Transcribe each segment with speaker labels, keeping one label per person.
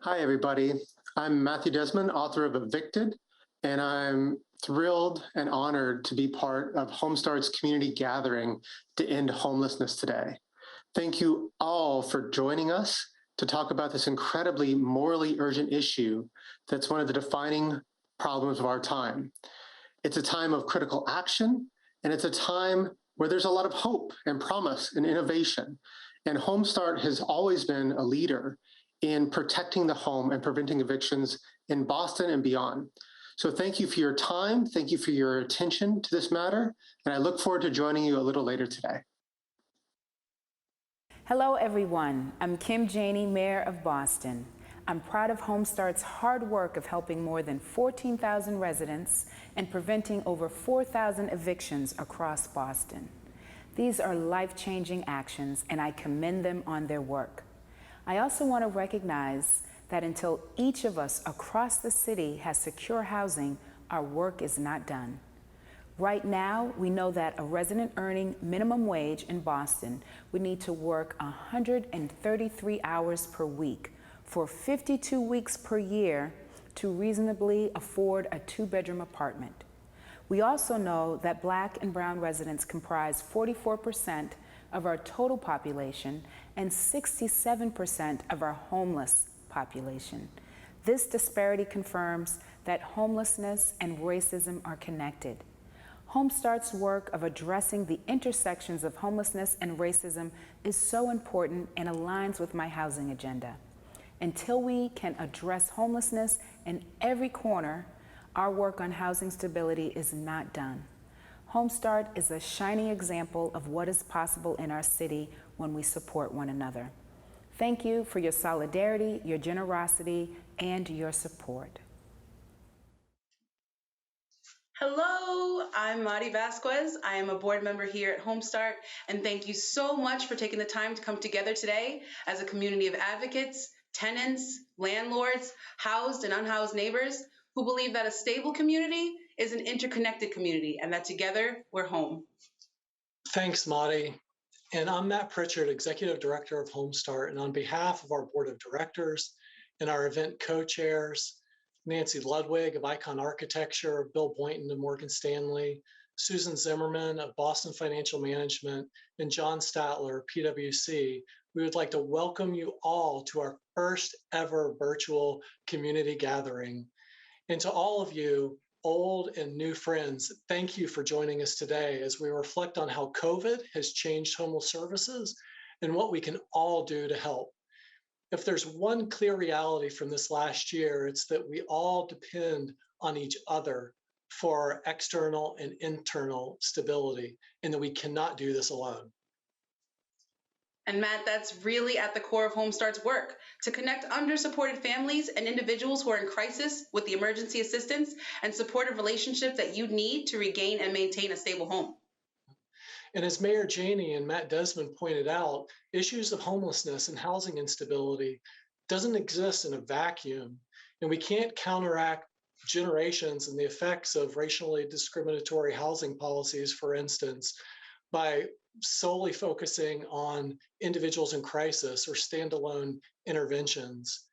Speaker 1: Hi, everybody. I'm Matthew Desmond, author of Evicted, and I'm thrilled and honored to be part of Homestart's community gathering to end homelessness today. Thank you all for joining us to talk about this incredibly morally urgent issue that's one of the defining problems of our time. It's a time of critical action, and it's a time where there's a lot of hope and promise and innovation. And Homestart has always been a leader in protecting the home and preventing evictions in Boston and beyond. So thank you for your time. Thank you for your attention to this matter. And I look forward to joining you a little later today.
Speaker 2: Hello, everyone. I'm Janey, Mayor of Boston. I'm proud of Homestart's hard work of helping more than 14,000 residents and preventing over 4,000 evictions across Boston. These are life-changing actions, and I commend them on their work. I also want to recognize that until each of us across the city has secure housing, our work is not done. Right now, we know that a resident earning minimum wage in Boston would need to work 133 hours per week for 52 weeks per year to reasonably afford a two-bedroom apartment. We also know that Black and Brown residents comprise 44% of our total population and 67% of our homeless population. This disparity confirms that homelessness and racism are connected. Homestart's work of addressing the intersections of homelessness and racism is so important and aligns with my housing agenda. Until we can address homelessness in every corner, our work on housing stability is not done. Homestart is a shining example of what is possible in our city when we support one another. Thank you for your solidarity, your generosity, and your support.
Speaker 3: Hello, I'm Marty Vasquez. I am a board member here at Homestart, and thank you so much for taking the time to come together today as a community of advocates, tenants, landlords, housed and unhoused neighbors who believe that a stable community is an interconnected community and that together we're home.
Speaker 4: Thanks, Marty. And I'm Matt Pritchard, Executive Director of Homestart. And on behalf of our Board of Directors and our event co-chairs, Nancy Ludwig of Icon Architecture, Bill Boynton of Morgan Stanley, Susan Zimmerman of Boston Financial Management, and John Statler, PwC, we would like to welcome you all to our first ever virtual community gathering. And to all of you, old and new friends, thank you for joining us today as we reflect on how COVID has changed homeless services and what we can all do to help. If there's one clear reality from this last year, it's that we all depend on each other for our external and internal stability, and that we cannot do this alone.
Speaker 3: And Matt, that's really at the core of Homestart's work, to connect under-supported families and individuals who are in crisis with the emergency assistance and supportive relationships that you need to regain and maintain a stable home.
Speaker 4: And as Mayor Janey and Matt Desmond pointed out, issues of homelessness and housing instability doesn't exist in a vacuum, and we can't counteract generations and the effects of racially discriminatory housing policies, for instance, by solely focusing on individuals in crisis or standalone interventions.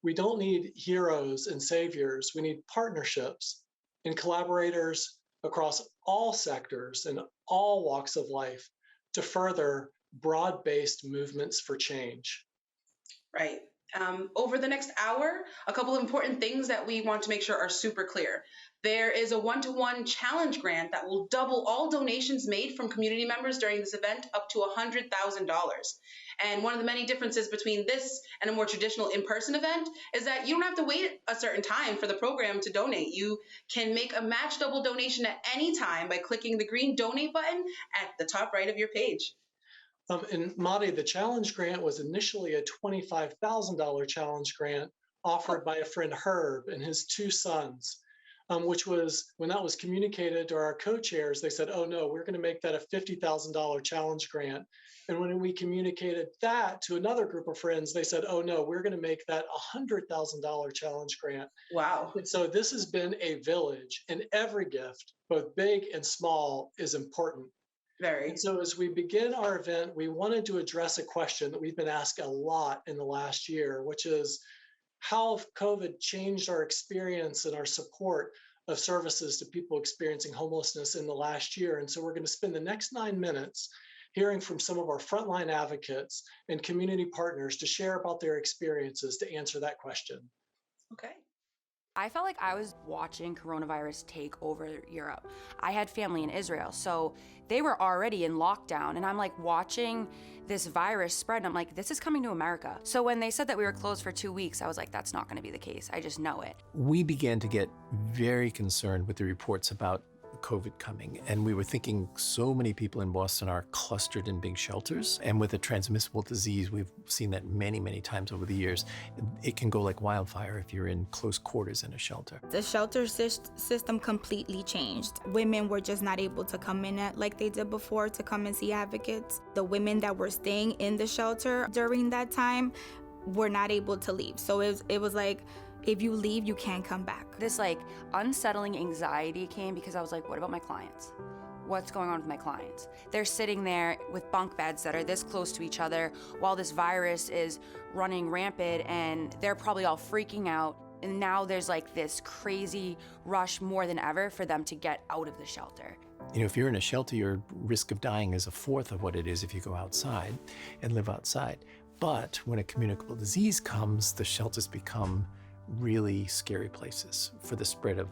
Speaker 4: We don't need heroes and saviors. We need partnerships and collaborators across all sectors and all walks of life to further broad-based movements for change.
Speaker 3: Right. Over the next hour, a couple of important things that we want to make sure are super clear. There is a one-to-one challenge grant that will double all donations made from community members during this event up to $100,000. And one of the many differences between this and a more traditional in-person event is that you don't have to wait a certain time for the program to donate. You can make a match double donation at any time by clicking the green donate button at the top right of your page.
Speaker 4: And Marty, the challenge grant was initially a $25,000 challenge grant offered by a friend Herb and his two sons, which was, when that was communicated to our co-chairs, they said, oh no, we're going to make that a $50,000 challenge grant. And when we communicated that to another group of friends, they said, oh no, we're going to make that a $100,000 challenge grant.
Speaker 3: Wow.
Speaker 4: And so this has been a village, and every gift, both big and small, is important.
Speaker 3: Very.
Speaker 4: And so as we begin our event, we wanted to address a question that we've been asked a lot in the last year, which is, how COVID changed our experience and our support of services to people experiencing homelessness in the last year. And so we're going to spend the next 9 minutes hearing from some of our frontline advocates and community partners to share about their experiences to answer that question.
Speaker 3: Okay.
Speaker 5: I felt like I was watching coronavirus take over Europe. I had family in Israel, so they were already in lockdown, and I'm like watching this virus spread, and I'm like, this is coming to America. So when they said that we were closed for 2 weeks, I was like, that's not gonna be the case. I just know it.
Speaker 6: We began to get very concerned with the reports about COVID coming, and we were thinking so many people in Boston are clustered in big shelters, and with a transmissible disease, we've seen that many, many times over the years. It can go like wildfire if you're in close quarters in a shelter.
Speaker 7: The shelter system completely changed. Women were just not able to come in like they did before to come and see advocates. The women that were staying in the shelter during that time were not able to leave. So it was like, if you leave, you can't come back.
Speaker 5: This like unsettling anxiety came because I was like, what about my clients? What's going on with my clients? They're sitting there with bunk beds that are this close to each other while this virus is running rampant, and they're probably all freaking out. And now there's like this crazy rush more than ever for them to get out of the shelter.
Speaker 6: You know, if you're in a shelter, your risk of dying is a fourth of what it is if you go outside and live outside. But when a communicable disease comes, the shelters become really scary places for the spread of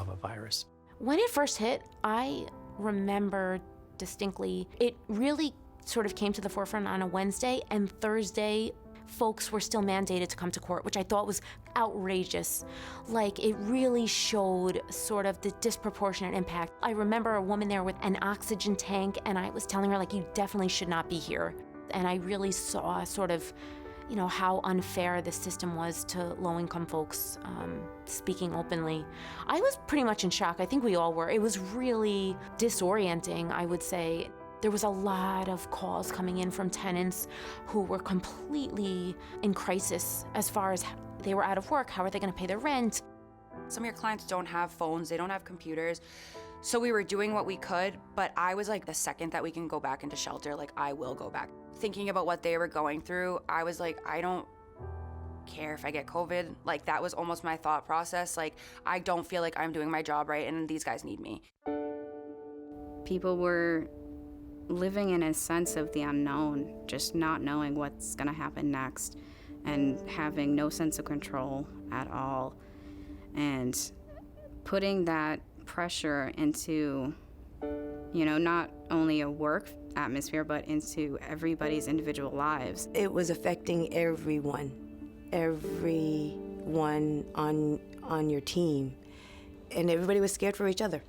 Speaker 6: a virus.
Speaker 8: When it first hit, I remember distinctly, it really sort of came to the forefront on a Wednesday, and Thursday, folks were still mandated to come to court, which I thought was outrageous. Like, it really showed sort of the disproportionate impact. I remember a woman there with an oxygen tank, and I was telling her, like, you definitely should not be here. And I really saw sort of, you know, how unfair the system was to low-income folks speaking openly. I was pretty much in shock. I think we all were. It was really disorienting, I would say. There was a lot of calls coming in from tenants who were completely in crisis as far as they were out of work. How are they going to pay their rent?
Speaker 5: Some of your clients don't have phones, they don't have computers. So we were doing what we could, but I was like, the second that we can go back into shelter, like, I will go back. Thinking about what they were going through, I was like, I don't care if I get COVID. Like, that was almost my thought process. Like, I don't feel like I'm doing my job right, and these guys need me.
Speaker 9: People were living in a sense of the unknown, just not knowing what's gonna happen next and having no sense of control at all. And putting that pressure into, you know, not only a work atmosphere, but into everybody's individual lives.
Speaker 10: It was affecting everyone on your team, and everybody was scared for each other.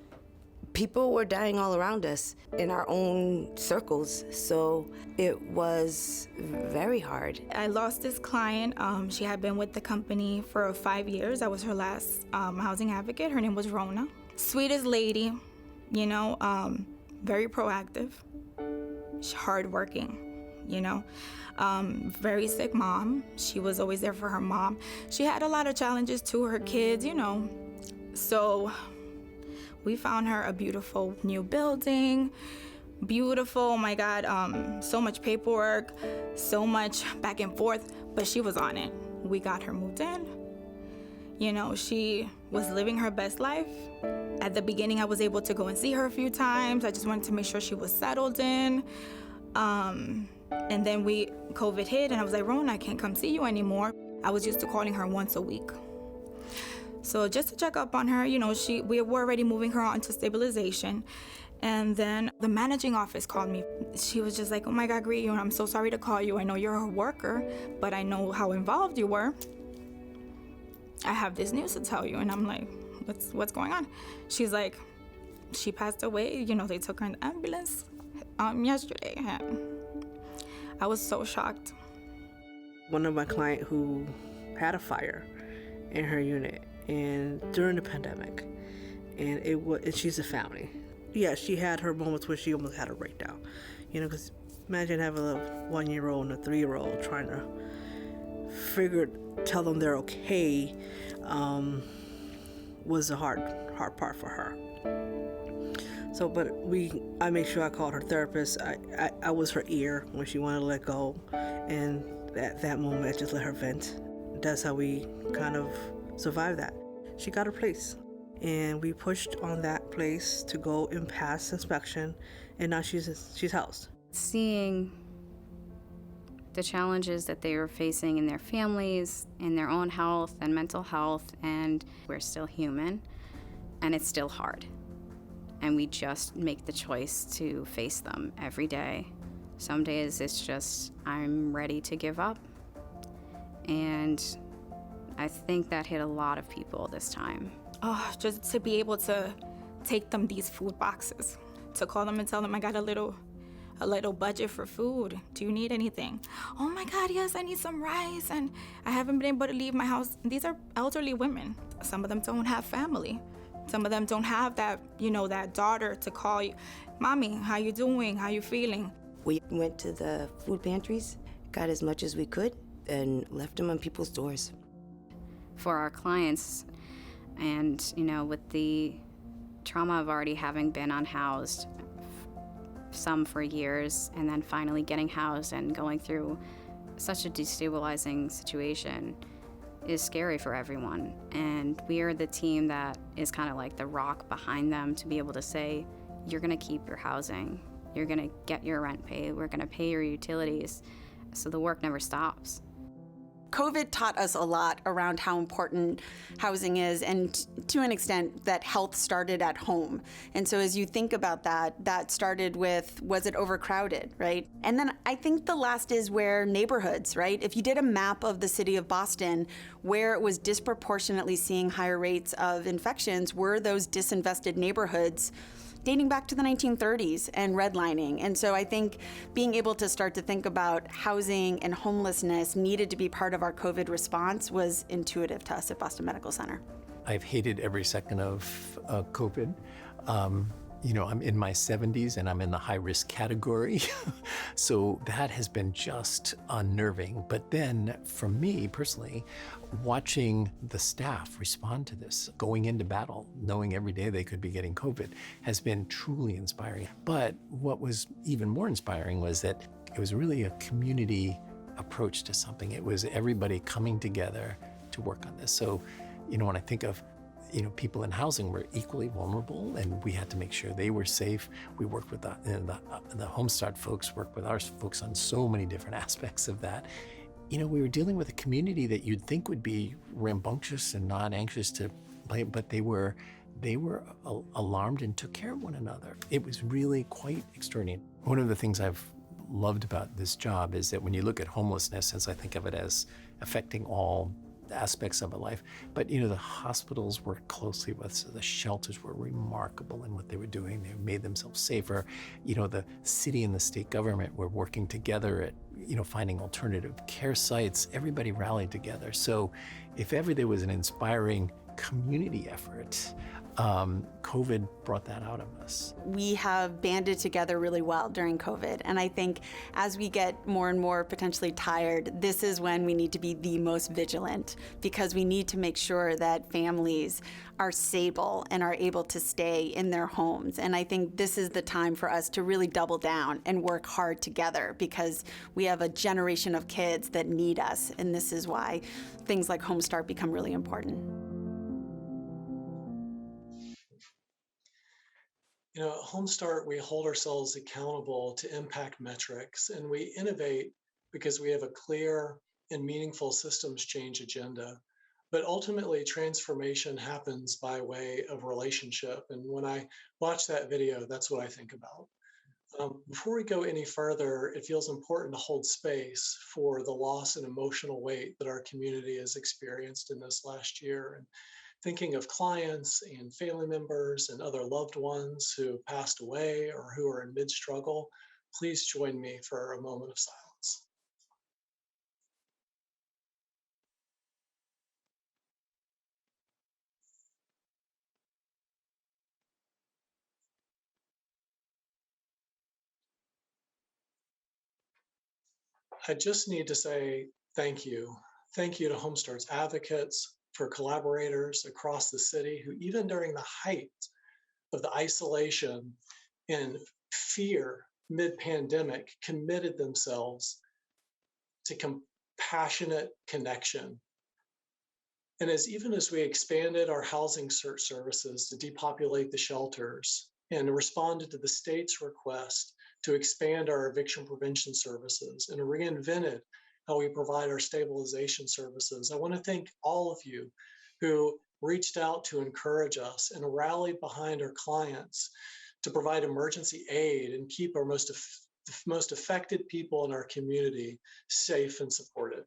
Speaker 10: People were dying all around us in our own circles, so it was very hard.
Speaker 7: I lost this client. She had been with the company for 5 years. I was her last housing advocate. Her name was Rona. Sweetest lady, you know, very proactive, hardworking, you know. Very sick mom. She was always there for her mom. She had a lot of challenges to her kids, you know. So we found her a beautiful new building. Beautiful, oh my God, so much paperwork, so much back and forth, but she was on it. We got her moved in. You know, she was living her best life. At the beginning, I was able to go and see her a few times. I just wanted to make sure she was settled in. And then COVID hit, and I was like, Rona, I can't come see you anymore. I was used to calling her once a week. So just to check up on her, you know, we were already moving her on to stabilization. And then the managing office called me. She was just like, oh my God, Gree, I'm so sorry to call you. I know you're a worker, but I know how involved you were. I have this news to tell you. And I'm like, what's going on? She's like, she passed away. You know, they took her in the ambulance yesterday. And I was so shocked.
Speaker 11: One of my clients who had a fire in her unit and during the pandemic, and she's a family. Yeah, she had her moments where she almost had a breakdown, you know, because imagine having a 1-year-old and a 3-year-old trying to tell them they're okay, was a hard part for her. So, but I made sure I called her therapist. I was her ear when she wanted to let go, and at that moment I just let her vent. that's how we kind of survived that. She got her place, and we pushed on that place to go and pass inspection, and now she's housed.
Speaker 9: Seeing the challenges that they were facing in their families, in their own health and mental health, and we're still human, and it's still hard. And we just make the choice to face them every day. Some days it's just, I'm ready to give up. And I think that hit a lot of people this time.
Speaker 7: Oh, just to be able to take them these food boxes, to call them and tell them I got a little budget for food. Do you need anything? Oh my God, yes, I need some rice, and I haven't been able to leave my house. These are elderly women. Some of them don't have family. Some of them don't have that, that daughter to call you, Mommy, how you doing? How you feeling?
Speaker 10: We went to the food pantries, got as much as we could, and left them on people's doors.
Speaker 9: For our clients, and with the trauma of already having been unhoused, some for years, and then finally getting housed and going through such a destabilizing situation is scary for everyone. And we are the team that is kind of like the rock behind them to be able to say, you're gonna keep your housing, you're gonna get your rent paid, we're gonna pay your utilities, so the work never stops.
Speaker 12: COVID taught us a lot around how important housing is, and to an extent that health started at home. And so as you think about that started with, was it overcrowded, right? And then I think the last is where neighborhoods, right? If you did a map of the city of Boston, where it was disproportionately seeing higher rates of infections were those disinvested neighborhoods dating back to the 1930s and redlining. And so I think being able to start to think about housing and homelessness needed to be part of our COVID response was intuitive to us at Boston Medical Center.
Speaker 6: I've hated every second of COVID. I'm in my 70s and I'm in the high-risk category. So that has been just unnerving. But then for me personally, watching the staff respond to this, going into battle, knowing every day they could be getting COVID, has been truly inspiring. But what was even more inspiring was that it was really a community approach to something. It was everybody coming together to work on this. So, when I think of people in housing were equally vulnerable, and we had to make sure they were safe. We worked with the Homestart folks, worked with our folks on so many different aspects of that. We were dealing with a community that you'd think would be rambunctious and not anxious to play, but they were alarmed and took care of one another. It was really quite extraordinary. One of the things I've loved about this job is that when you look at homelessness, as I think of it as affecting all aspects of a life, but the hospitals worked closely with, so the shelters were remarkable in what they were doing. They made themselves safer. The city and the state government were working together at finding alternative care sites. Everybody rallied together. So if ever there was an inspiring community effort, COVID brought that out of us.
Speaker 12: We have banded together really well during COVID. And I think as we get more and more potentially tired, this is when we need to be the most vigilant, because we need to make sure that families are stable and are able to stay in their homes. And I think this is the time for us to really double down and work hard together, because we have a generation of kids that need us. And this is why things like Homestart become really important.
Speaker 4: At Homestart, we hold ourselves accountable to impact metrics, and we innovate because we have a clear and meaningful systems change agenda. But ultimately, transformation happens by way of relationship. And when I watch that video, that's what I think about. Before we go any further, it feels important to hold space for the loss and emotional weight that our community has experienced in this last year. And thinking of clients and family members and other loved ones who passed away or who are in mid-struggle, please join me for a moment of silence. I just need to say thank you. Thank you to Homestart's advocates, for collaborators across the city who, even during the height of the isolation and fear mid-pandemic, committed themselves to compassionate connection And even as we expanded our housing search services to depopulate the shelters and responded to the state's request to expand our eviction prevention services and reinvented how we provide our stabilization services, I want to thank all of you who reached out to encourage us and rallied behind our clients to provide emergency aid and keep our most affected people in our community safe and supported.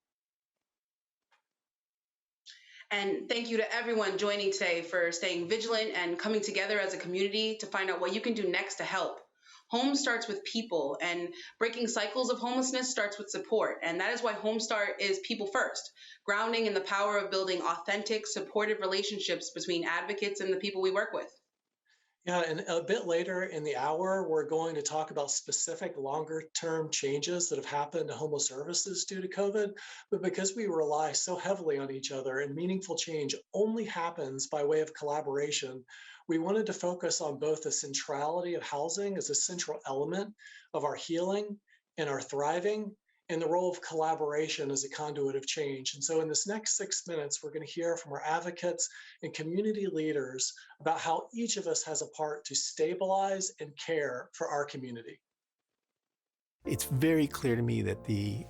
Speaker 3: And thank you to everyone joining today for staying vigilant and coming together as a community to find out what you can do next to help. Home starts with people, and breaking cycles of homelessness starts with support. And that is why Homestart is people first, grounding in the power of building authentic, supportive relationships between advocates and the people we work with.
Speaker 4: Yeah, and a bit later in the hour, we're going to talk about specific longer-term changes that have happened to homeless services due to COVID. But because we rely so heavily on each other and meaningful change only happens by way of collaboration, we wanted to focus on both the centrality of housing as a central element of our healing and our thriving, and the role of collaboration as a conduit of change. And so in this next 6 minutes, we're going to hear from our advocates and community leaders about how each of us has a part to stabilize and care for our community.
Speaker 6: It's very clear to me that the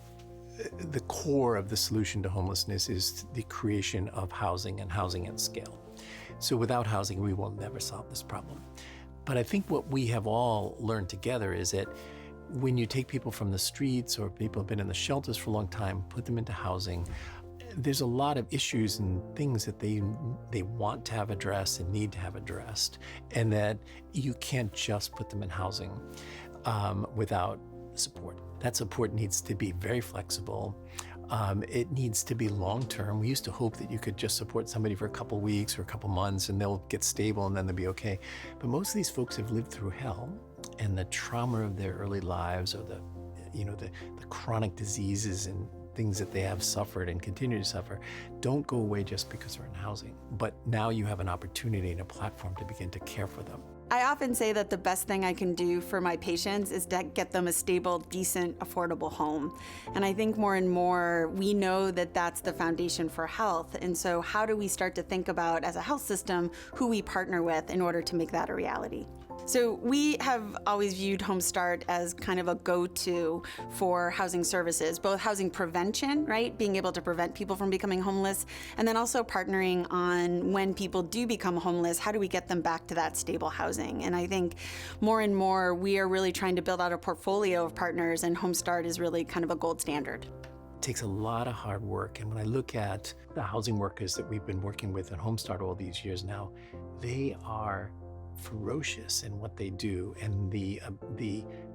Speaker 6: core of the solution to homelessness is the creation of housing and housing at scale. So without housing, we will never solve this problem. But I think what we have all learned together is that when you take people from the streets or people have been in the shelters for a long time, put them into housing, there's a lot of issues and things that they want to have addressed and need to have addressed, and that you can't just put them in housing without support. That support needs to be very flexible. It needs to be long-term. We used to hope that you could just support somebody for a couple weeks or a couple months and they'll get stable and then they'll be okay. But most of these folks have lived through hell, and the trauma of their early lives, or the chronic diseases and things that they have suffered and continue to suffer, don't go away just because they're in housing. But now you have an opportunity and a platform to begin to care for them.
Speaker 12: I often say that the best thing I can do for my patients is to get them a stable, decent, affordable home. And I think more and more we know that that's the foundation for health. And so how do we start to think about, as a health system, who we partner with in order to make that a reality? So we have always viewed Homestart as kind of a go-to for housing services, both housing prevention, right? Being able to prevent people from becoming homeless, and then also partnering on when people do become homeless, how do we get them back to that stable housing? And I think more and more we are really trying to build out a portfolio of partners, and Homestart is really kind of a gold standard.
Speaker 6: It takes a lot of hard work. And when I look at the housing workers that we've been working with at Homestart all these years now, they are ferocious in what they do, and the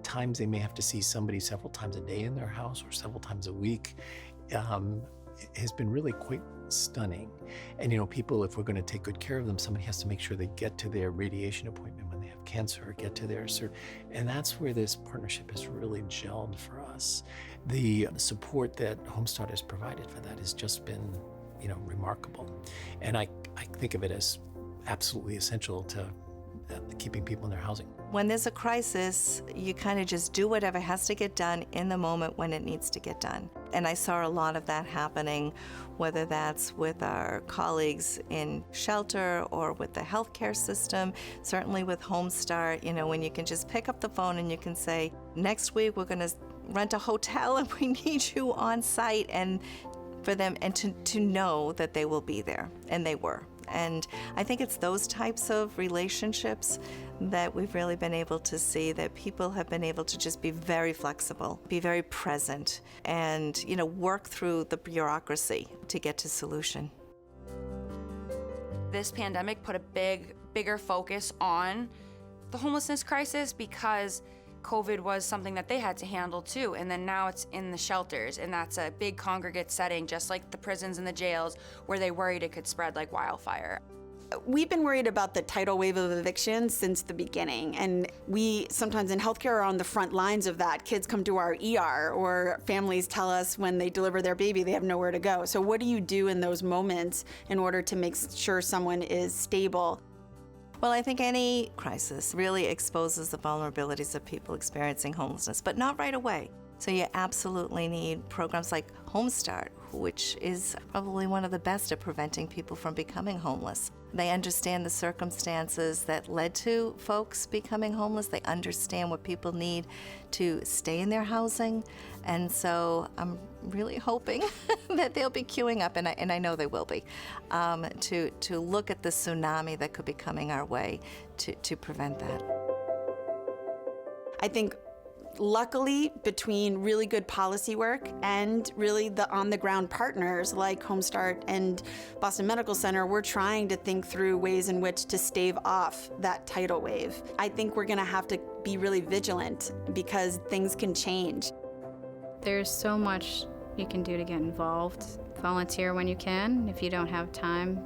Speaker 6: times they may have to see somebody several times a day in their house or several times a week has been really quite stunning. And people, if we're going to take good care of them, somebody has to make sure they get to their radiation appointment when they have cancer, or get to their and that's where this partnership has really gelled for us. The support that Homestart has provided for that has just been remarkable, and I think of it as absolutely essential to keeping people in their housing.
Speaker 13: When there's a crisis, you kind of just do whatever has to get done in the moment when it needs to get done. And I saw a lot of that happening, whether that's with our colleagues in shelter or with the healthcare system, certainly with Homestart, when you can just pick up the phone and you can say, next week we're going to rent a hotel and we need you on site, and for them, and to know that they will be there, and they were. And I think it's those types of relationships that we've really been able to see, that people have been able to just be very flexible, be very present, and work through the bureaucracy to get to solution.
Speaker 5: This pandemic put a bigger focus on the homelessness crisis, because COVID was something that they had to handle too, and then now it's in the shelters, and that's a big congregate setting, just like the prisons and the jails, where they worried it could spread like wildfire.
Speaker 12: We've been worried about the tidal wave of evictions since the beginning, and we sometimes in healthcare are on the front lines of that. Kids come to our ER, or families tell us when they deliver their baby they have nowhere to go. So what do you do in those moments in order to make sure someone is stable?
Speaker 13: Well, I think any crisis really exposes the vulnerabilities of people experiencing homelessness, but not right away. So you absolutely need programs like Homestart, which is probably one of the best at preventing people from becoming homeless. They understand the circumstances that led to folks becoming homeless. They understand what people need to stay in their housing. And so I'm really hoping that they'll be queuing up, and I know they will be, to look at the tsunami that could be coming our way to prevent that.
Speaker 12: I think luckily, between really good policy work and really the on-the-ground partners like Homestart and Boston Medical Center, we're trying to think through ways in which to stave off that tidal wave. I think we're gonna have to be really vigilant because things can change.
Speaker 9: There's so much you can do to get involved. Volunteer when you can. If you don't have time,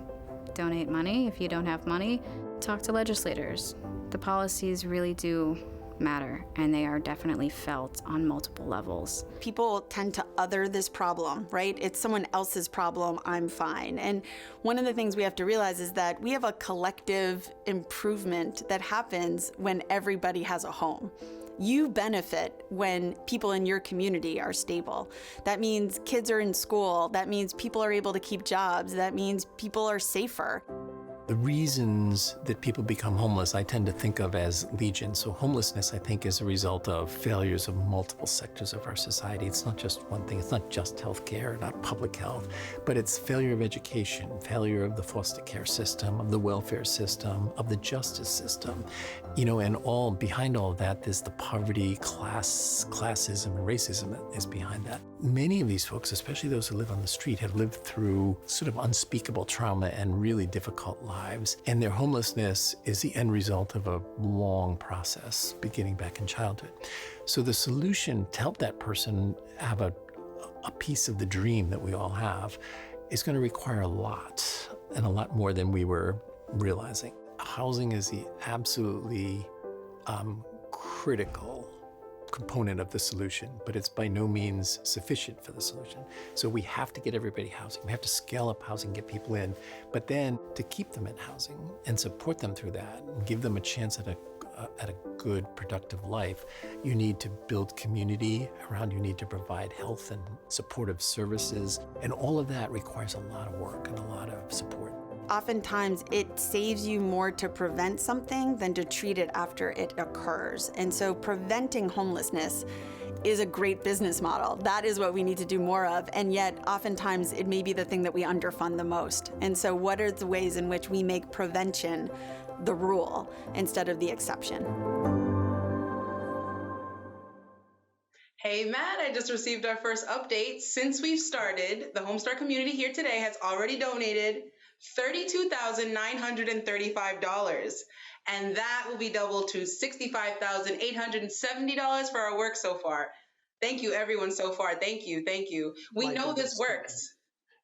Speaker 9: donate money. If you don't have money, talk to legislators. The policies really do matter, and they are definitely felt on multiple levels.
Speaker 12: People tend to other this problem, right? It's someone else's problem, I'm fine. And one of the things we have to realize is that we have a collective improvement that happens when everybody has a home. You benefit when people in your community are stable. That means kids are in school. That means people are able to keep jobs. That means people are safer.
Speaker 6: The reasons that people become homeless, I tend to think of as legion. So homelessness, I think, is a result of failures of multiple sectors of our society. It's not just one thing. It's not just healthcare, not public health, but it's failure of education, failure of the foster care system, of the welfare system, of the justice system. And behind all of that, there's the poverty, classism, and racism that is behind that. Many of these folks, especially those who live on the street, have lived through sort of unspeakable trauma and really difficult lives. And their homelessness is the end result of a long process beginning back in childhood. So the solution to help that person have a piece of the dream that we all have is going to require a lot, and a lot more than we were realizing. Housing is the absolutely critical component of the solution, but it's by no means sufficient for the solution. So we have to get everybody housing. We have to scale up housing, get people in, but then to keep them in housing and support them through that and give them a chance at a good, productive life, you need to build community around, you need to provide health and supportive services, and all of that requires a lot of work and a lot of support.
Speaker 12: Oftentimes, it saves you more to prevent something than to treat it after it occurs. And so preventing homelessness is a great business model. That is what we need to do more of. And yet, oftentimes, it may be the thing that we underfund the most. And so what are the ways in which we make prevention the rule instead of the exception?
Speaker 3: Hey, Matt, I just received our first update. Since we've started, the Homestart community here today has already donated $32,935, and that will be doubled to $65,870 for our work so far. Thank you, everyone, so far. Thank you. We know this works.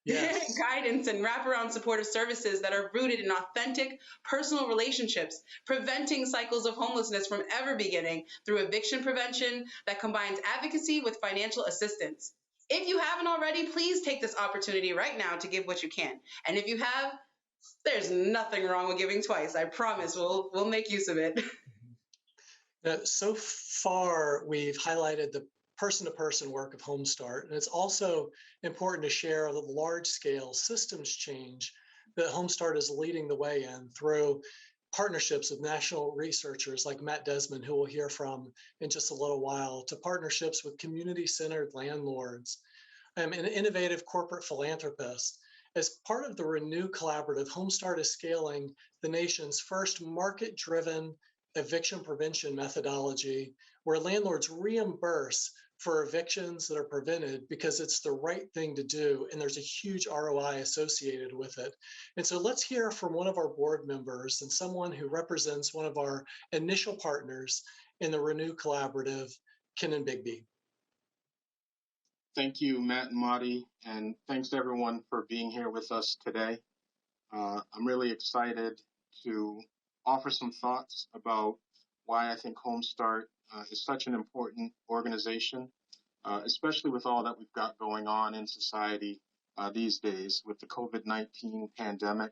Speaker 3: Yes. Guidance and wraparound supportive services that are rooted in authentic personal relationships, preventing cycles of homelessness from ever beginning through eviction prevention that combines advocacy with financial assistance. If you haven't already, please take this opportunity right now to give what you can. And if you have, there's nothing wrong with giving twice. I promise we'll make use of it.
Speaker 4: Now, so far, we've highlighted the person-to-person work of Homestart, and it's also important to share the large-scale systems change that Homestart is leading the way in through partnerships with national researchers like Matt Desmond, who we'll hear from in just a little while, to partnerships with community-centered landlords and innovative corporate philanthropists. As part of the Renew Collaborative, Homestart is scaling the nation's first market-driven eviction prevention methodology where landlords reimburse for evictions that are prevented because it's the right thing to do, and there's a huge ROI associated with it. And so let's hear from one of our board members and someone who represents one of our initial partners in the Renew Collaborative, Kenan Bigby.
Speaker 14: Thank you, Matt and Marty, and thanks to everyone for being here with us today. I'm really excited to offer some thoughts about why I think Homestart is such an important organization, especially with all that we've got going on in society these days with the COVID-19 pandemic.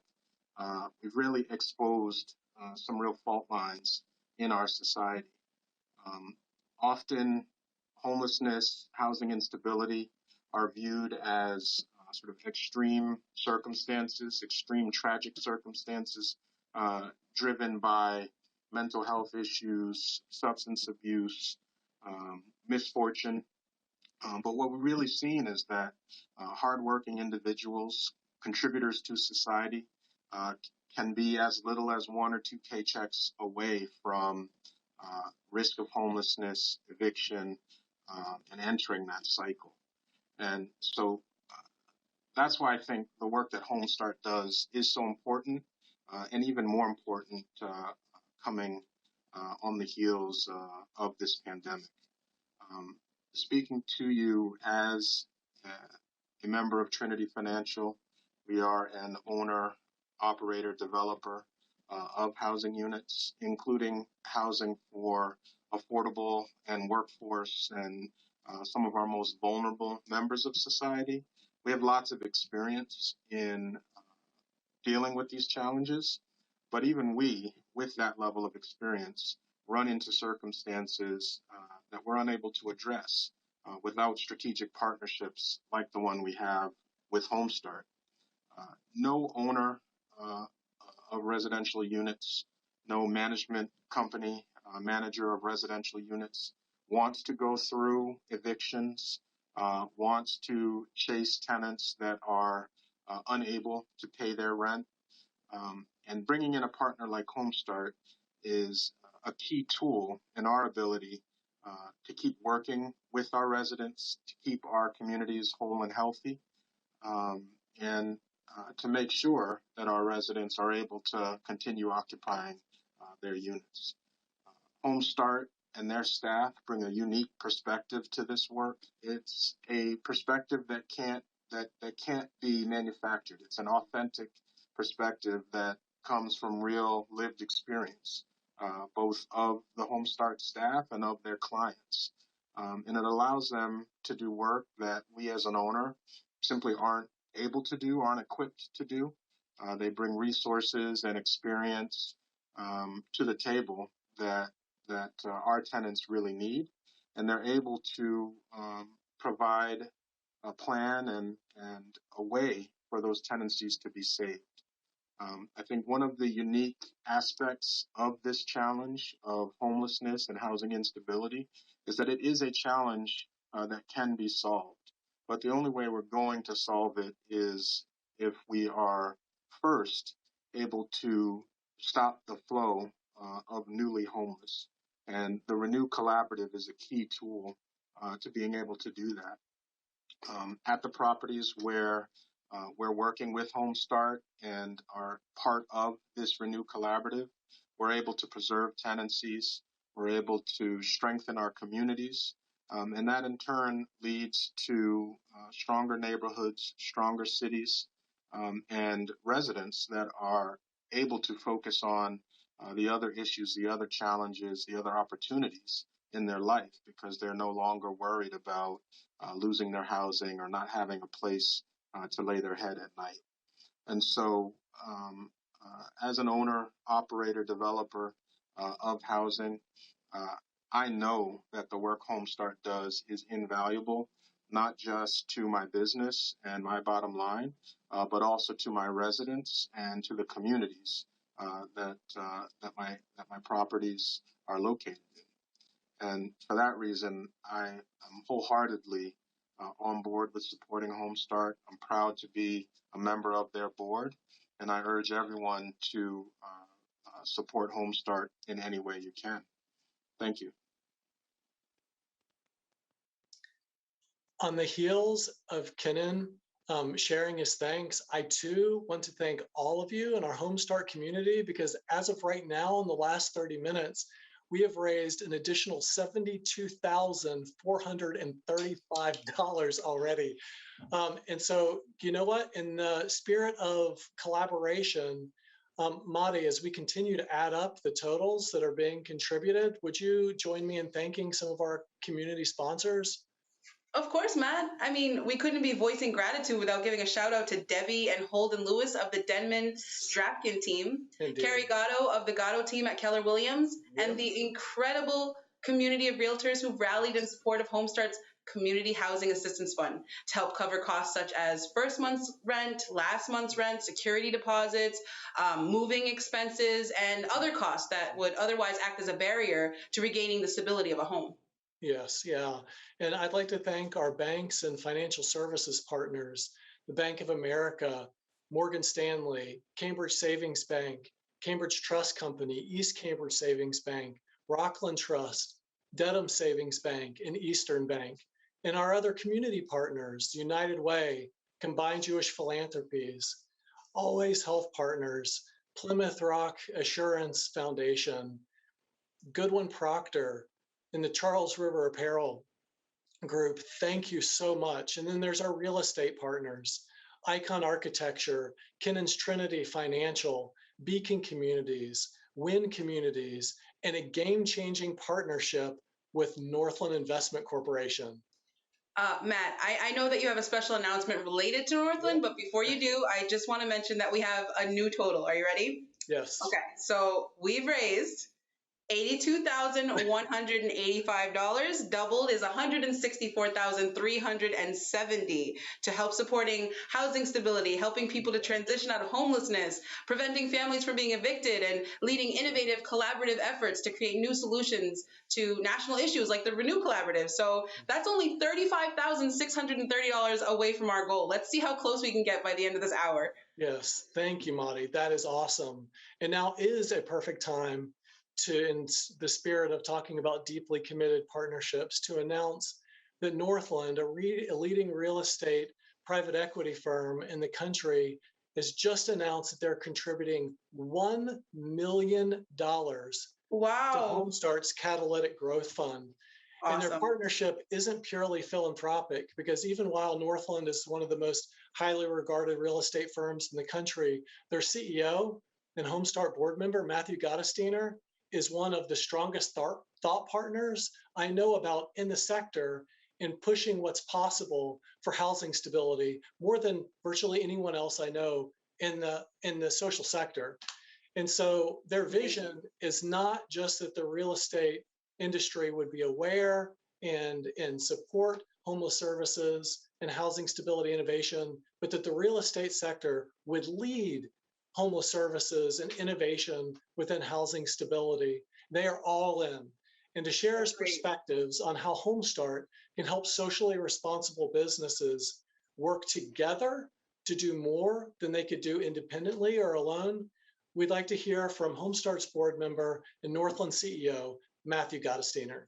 Speaker 14: We've really exposed some real fault lines in our society. Often homelessness, housing instability are viewed as sort of extreme circumstances, extreme tragic circumstances, driven by mental health issues, substance abuse, misfortune. But what we're really seeing is that hardworking individuals, contributors to society, can be as little as 1 or 2 paychecks away from risk of homelessness, eviction, and entering that cycle. And so that's why I think the work that Homestart does is so important, and even more important coming on the heels of this pandemic. Speaking to you as a member of Trinity Financial, we are an owner, operator, developer of housing units, including housing for affordable and workforce and some of our most vulnerable members of society. We have lots of experience in dealing with these challenges, but even we, with that level of experience, run into circumstances that we're unable to address without strategic partnerships like the one we have with Homestart. No owner of residential units, no management company, manager of residential units wants to go through evictions, wants to chase tenants that are unable to pay their rent. And bringing in a partner like Homestart is a key tool in our ability to keep working with our residents, to keep our communities whole and healthy, and to make sure that our residents are able to continue occupying their units. Homestart and their staff bring a unique perspective to this work. It's a perspective that can't be manufactured. It's an authentic perspective that comes from real lived experience, both of the Homestart staff and of their clients. And it allows them to do work that we as an owner simply aren't able to do, aren't equipped to do. They bring resources and experience to the table that our tenants really need, and they're able to provide a plan and a way for those tenancies to be saved. I think one of the unique aspects of this challenge of homelessness and housing instability is that it is a challenge that can be solved. But the only way we're going to solve it is if we are first able to stop the flow of newly homeless. And the Renew Collaborative is a key tool to being able to do that. At the properties where we're working with Homestart and are part of this Renew Collaborative, we're able to preserve tenancies, we're able to strengthen our communities, and that in turn leads to stronger neighborhoods, stronger cities, and residents that are able to focus on the other issues, the other challenges, the other opportunities in their life, because they're no longer worried about losing their housing or not having a place to lay their head at night. And so as an owner, operator, developer of housing, I know that the work Homestart does is invaluable, not just to my business and my bottom line, but also to my residents and to the communities that my properties are located in. And for that reason, I am wholeheartedly on board with supporting Homestart. I'm proud to be a member of their board, and I urge everyone to support Homestart in any way you can. Thank you.
Speaker 4: On the heels of Kenan sharing his thanks, I too want to thank all of you in our Homestart community, because as of right now, in the last 30 minutes, we have raised an additional $72,435 already. And so, you know what? In the spirit of collaboration, Marty, as we continue to add up the totals that are being contributed, would you join me in thanking some of our community sponsors?
Speaker 3: Of course, Matt. I mean, we couldn't be voicing gratitude without giving a shout out to Debbie and Holden Lewis of the Denman Drapkin team,
Speaker 4: Indeed.
Speaker 3: Carrie Gatto of the Gatto team at Keller Williams, and the incredible community of realtors who rallied in support of Homestart's Community Housing Assistance Fund to help cover costs such as first month's rent, last month's rent, security deposits, moving expenses, and other costs that would otherwise act as a barrier to regaining the stability of a home.
Speaker 4: Yes, yeah. And I'd like to thank our banks and financial services partners, the Bank of America, Morgan Stanley, Cambridge Savings Bank, Cambridge Trust Company, East Cambridge Savings Bank, Rockland Trust, Dedham Savings Bank, and Eastern Bank, and our other community partners, United Way, Combined Jewish Philanthropies, Always Health Partners, Plymouth Rock Assurance Foundation, Goodwin Proctor, and the Charles River Apparel Group. Thank you so much. And then there's our real estate partners, Icon Architecture, Kennan's Trinity Financial, Beacon Communities, Wynn Communities, and a game-changing partnership with Northland Investment Corporation.
Speaker 3: Matt, I know that you have a special announcement related to Northland, but before you do, I just want to mention that we have a new total. Are you ready?
Speaker 4: Yes.
Speaker 3: Okay, so we've raised $82,185. Doubled is $164,370 to help supporting housing stability, helping people to transition out of homelessness, preventing families from being evicted, and leading innovative collaborative efforts to create new solutions to national issues like the Renew Collaborative. So that's only $35,630 away from our goal. Let's see how close we can get by the end of this hour.
Speaker 4: Yes, thank you, Marty. That is awesome. And now is a perfect time to, in the spirit of talking about deeply committed partnerships, to announce that Northland, a leading real estate private equity firm in the country, has just announced that they're contributing $1 million
Speaker 3: wow.
Speaker 4: to Homestart's Catalytic Growth Fund.
Speaker 3: Awesome.
Speaker 4: And their partnership isn't purely philanthropic, because even while Northland is one of the most highly regarded real estate firms in the country, their CEO and Homestart board member, Matthew Gottesdiener, is one of the strongest thought partners I know about in the sector in pushing what's possible for housing stability, more than virtually anyone else I know in the social sector. And so their vision is not just that the real estate industry would be aware and support homeless services and housing stability innovation, but that the real estate sector would lead homeless services and innovation within housing stability. They are all in. And to share his perspectives on how Homestart can help socially responsible businesses work together to do more than they could do independently or alone, we'd like to hear from Homestart's board member and Northland CEO, Matthew Gottesdiener.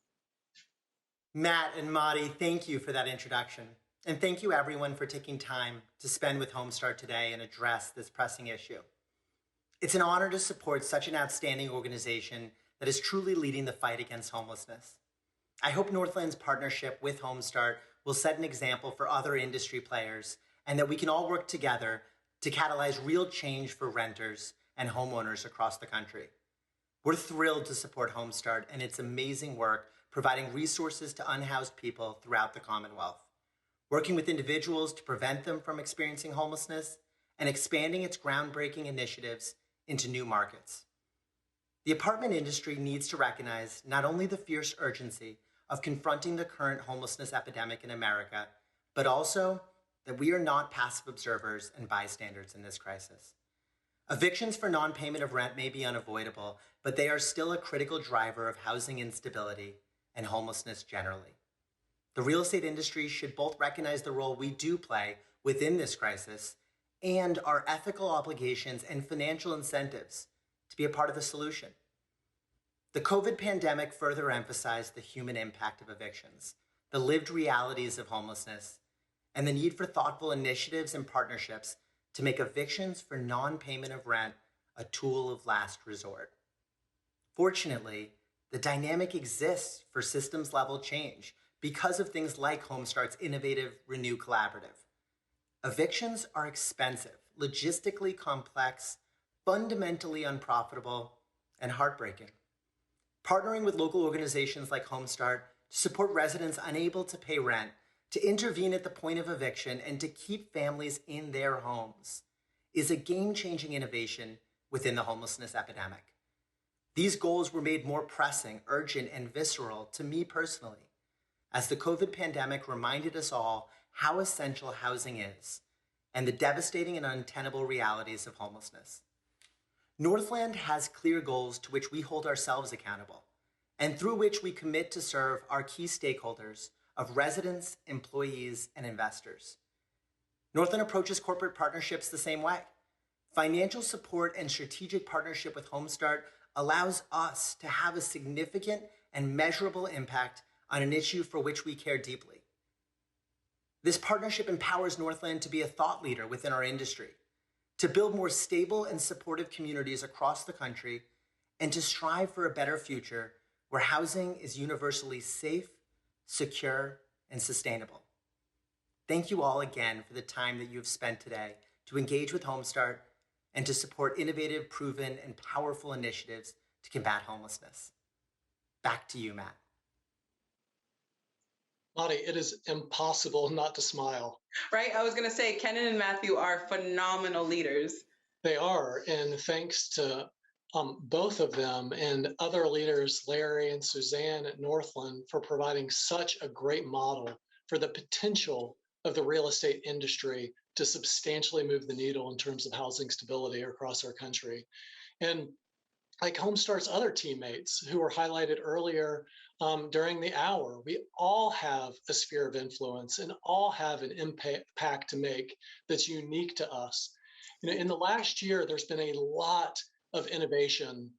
Speaker 15: Matt and Marty, thank you for that introduction. And thank you everyone for taking time to spend with Homestart today and address this pressing issue. It's an honor to support such an outstanding organization that is truly leading the fight against homelessness. I hope Northland's partnership with Homestart will set an example for other industry players, and that we can all work together to catalyze real change for renters and homeowners across the country. We're thrilled to support Homestart and its amazing work providing resources to unhoused people throughout the Commonwealth, working with individuals to prevent them from experiencing homelessness, and expanding its groundbreaking initiatives into new markets. The apartment industry needs to recognize not only the fierce urgency of confronting the current homelessness epidemic in America, but also that we are not passive observers and bystanders in this crisis. Evictions for non-payment of rent may be unavoidable, but they are still a critical driver of housing instability and homelessness generally. The real estate industry should both recognize the role we do play within this crisis and our ethical obligations and financial incentives to be a part of the solution. The COVID pandemic further emphasized the human impact of evictions, the lived realities of homelessness, and the need for thoughtful initiatives and partnerships to make evictions for non-payment of rent a tool of last resort. Fortunately, the dynamic exists for systems-level change because of things like Homestart's innovative Renew Collaborative. Evictions are expensive, logistically complex, fundamentally unprofitable, and heartbreaking. Partnering with local organizations like Homestart to support residents unable to pay rent, to intervene at the point of eviction, and to keep families in their homes is a game-changing innovation within the homelessness epidemic. These goals were made more pressing, urgent, and visceral to me personally, as the COVID pandemic reminded us all how essential housing is and the devastating and untenable realities of homelessness. Northland has clear goals to which we hold ourselves accountable, and through which we commit to serve our key stakeholders of residents, employees, and investors. Northland approaches corporate partnerships the same way. Financial support and strategic partnership with Homestart allows us to have a significant and measurable impact on an issue for which we care deeply. This partnership empowers Northland to be a thought leader within our industry, to build more stable and supportive communities across the country, and to strive for a better future where housing is universally safe, secure, and sustainable. Thank you all again for the time that you have spent today to engage with Homestart and to support innovative, proven, and powerful initiatives to combat homelessness. Back to you, Matt.
Speaker 4: Marty, it is impossible not to smile.
Speaker 3: Right? I was going to say, Kenan and Matthew are phenomenal leaders.
Speaker 4: They are, and thanks to both of them and other leaders, Larry and Suzanne at Northland, for providing such a great model for the potential of the real estate industry to substantially move the needle in terms of housing stability across our country. And like Homestar's other teammates who were highlighted earlier during the hour, we all have a sphere of influence and all have an impact to make that's unique to us. You know, in the last year, there's been a lot of innovation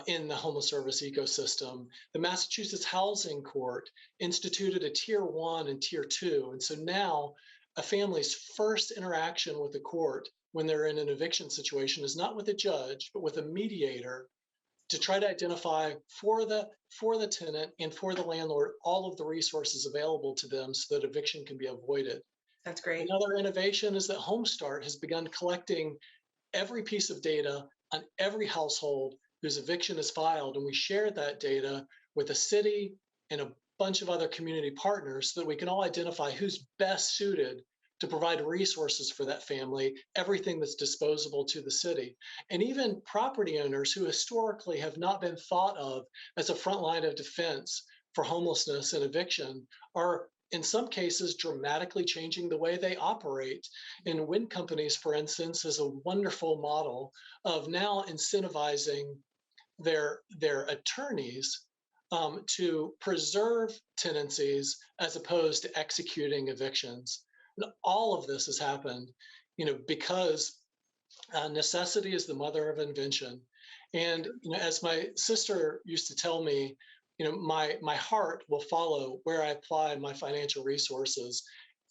Speaker 4: in the homeless service ecosystem. The Massachusetts Housing Court instituted a Tier 1 and Tier 2. And so now a family's first interaction with the court when they're in an eviction situation is not with a judge, but with a mediator to try to identify for the tenant and for the landlord all of the resources available to them so that eviction can be avoided.
Speaker 3: That's great.
Speaker 4: Another innovation is that Homestart has begun collecting every piece of data on every household whose eviction is filed, and we share that data with the city and a bunch of other community partners so that we can all identify who's best suited to provide resources for that family, everything that's disposable to the city. And even property owners who historically have not been thought of as a front line of defense for homelessness and eviction are in some cases dramatically changing the way they operate. And wind companies, for instance, is a wonderful model of now incentivizing their attorneys to preserve tenancies as opposed to executing evictions. And all of this has happened, you know, because necessity is the mother of invention. And you know, as my sister used to tell me, you know, my heart will follow where I apply my financial resources.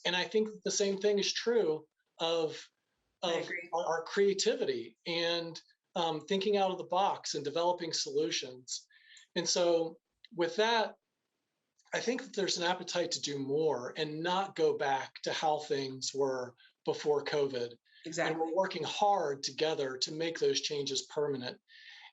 Speaker 4: And I think the same thing is true of our creativity and thinking out of the box and developing solutions. And so with that, I think that there's an appetite to do more and not go back to how things were before COVID.
Speaker 3: Exactly.
Speaker 4: And we're working hard together to make those changes permanent.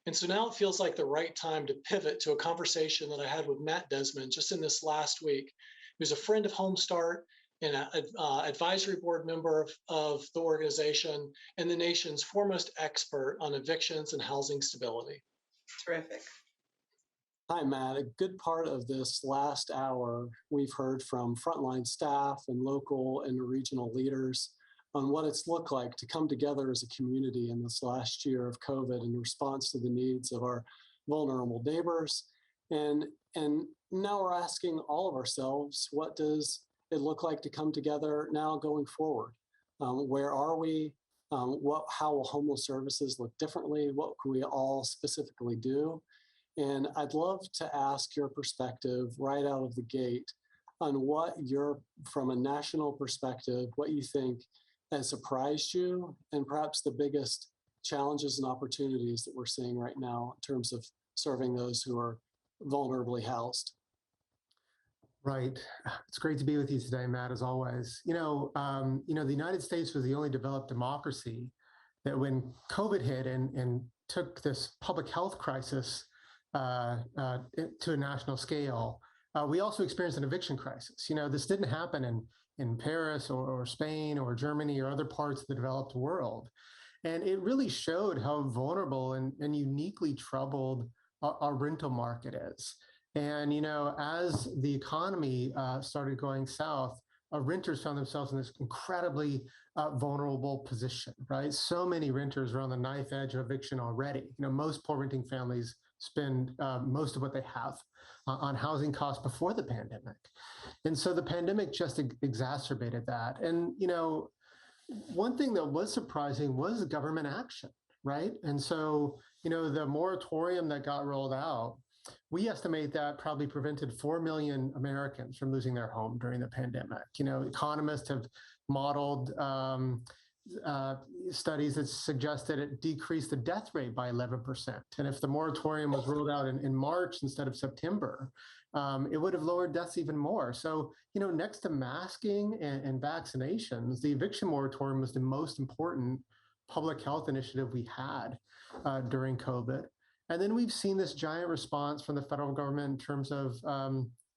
Speaker 4: And so now it feels like the right time to pivot to a conversation that I had with Matt Desmond just in this last week, who's a friend of Homestart and an advisory board member of the organization and the nation's foremost expert on evictions and housing stability.
Speaker 3: Terrific.
Speaker 16: Hi, Matt. A good part of this last hour, we've heard from frontline staff and local and regional leaders on what it's looked like to come together as a community in this last year of COVID in response to the needs of our vulnerable neighbors. And now we're asking all of ourselves, what does it look like to come together now going forward? Where are we? How will homeless services look differently? What can we all specifically do? And I'd love to ask your perspective right out of the gate on what from a national perspective, what you think has surprised you and perhaps the biggest challenges and opportunities that we're seeing right now in terms of serving those who are vulnerably housed.
Speaker 1: Right. It's great to be with you today, Matt, as always. The United States was the only developed democracy that when COVID hit and took this public health crisis to a national scale, we also experienced an eviction crisis. This didn't happen in Paris or Spain or Germany or other parts of the developed world. And it really showed how vulnerable and uniquely troubled our rental market is. And, as the economy started going south, renters found themselves in this incredibly vulnerable position, right? So many renters are on the knife edge of eviction already. Most poor renting families spend most of what they have on housing costs before the pandemic. And so the pandemic just exacerbated that. And, one thing that was surprising was government action, right? And so, the moratorium that got rolled out, we estimate that probably prevented 4 million Americans from losing their home during the pandemic. Economists have modeled studies that suggest that it decreased the death rate by 11%. And if the moratorium was rolled out in March instead of September, it would have lowered deaths even more. So, next to masking and vaccinations, the eviction moratorium was the most important public health initiative we had during COVID. And then we've seen this giant response from the federal government in terms of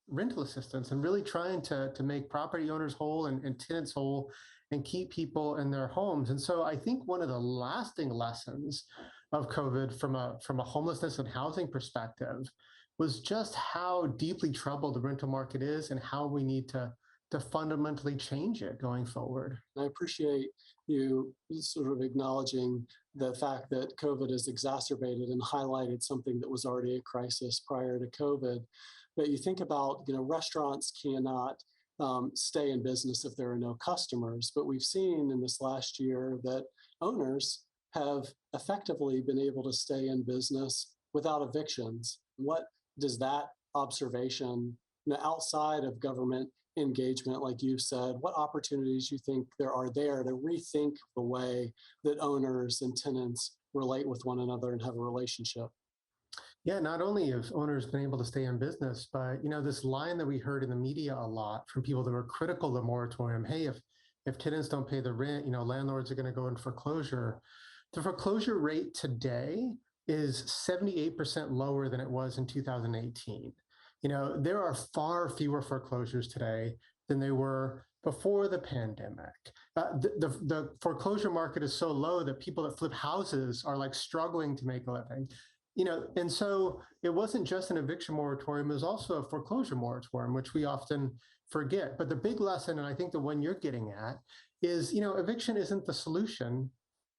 Speaker 1: rental assistance and really trying to make property owners whole and tenants whole and keep people in their homes. And so I think one of the lasting lessons of COVID from a homelessness and housing perspective was just how deeply troubled the rental market is and how we need to fundamentally change it going forward.
Speaker 16: I appreciate you sort of acknowledging the fact that COVID has exacerbated and highlighted something that was already a crisis prior to COVID. But you think about, restaurants cannot stay in business if there are no customers. But we've seen in this last year that owners have effectively been able to stay in business without evictions. What does that observation, outside of government engagement, like you said, what opportunities you think there are there to rethink the way that owners and tenants relate with one another and have a relationship?
Speaker 1: Yeah, not only have owners been able to stay in business, but this line that we heard in the media a lot from people that were critical of the moratorium, hey, if tenants don't pay the rent, landlords are going to go in foreclosure. The foreclosure rate today is 78% lower than it was in 2018. There are far fewer foreclosures today than they were before the pandemic. The foreclosure market is so low that people that flip houses are like struggling to make a living. And so it wasn't just an eviction moratorium, it was also a foreclosure moratorium, which we often forget. But the big lesson, and I think the one you're getting at, is, eviction isn't the solution